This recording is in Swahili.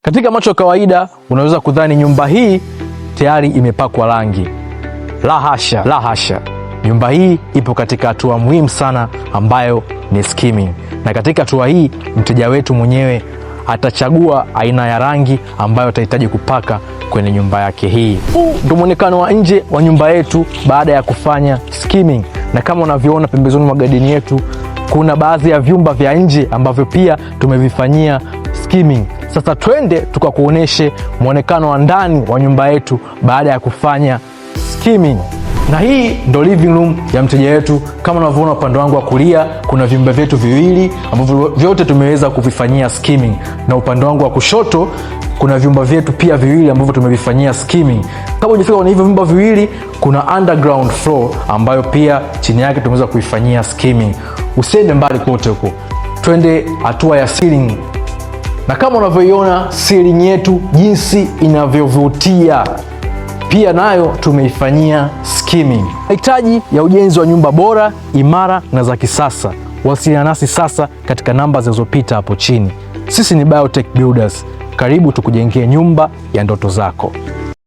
Katika macho ya kawaida unaweza kudhani nyumba hii tayari imepakwa rangi. La hasha, la hasha. Nyumba hii ipo katika hatua muhimu sana ambayo ni skimming. Na katika hatua hii mteja wetu mwenyewe atachagua aina ya rangi ambayo atahitaji kupaka kwenye nyumba yake hii. Huu ndio muonekano wa nje wa nyumba yetu baada ya kufanya skimming. Na kama unavyoona pembezoni mwa gadeni yetu kuna baadhi ya vyumba vya nje ambavyo pia tumevifanyia skimming. Sasa twende tukakuoneshe muonekano wa ndani wa nyumba yetu baada ya kufanya skimming. Na hii ndo living room ya mteja wetu. Kama unavyoona upande wangu wa kulia kuna vyumba vyetu viwili ambavyo vyote tumeweza kuvifanyia skimming, na upande wangu wa kushoto kuna vyumba vyetu pia viwili ambavyo tumevifanyia skimming. Kama unafika kwenye hivyo vyumba viwili kuna underground floor ambayo pia chini yake tumeweza kuifanyia skimming. Usiende mbali kote huko, twende hatua ya ceiling. Na kama unavyoiona ceiling yetu jinsi inavyovutia, pia nayo tumeifanyia skimming. Mahitaji ya ujenzi wa nyumba bora, imara na za kisasa, wasiliana nasi sasa katika namba zilizopita hapo chini. Sisi ni Biotech Builders. Karibu tukujengee nyumba ya ndoto zako.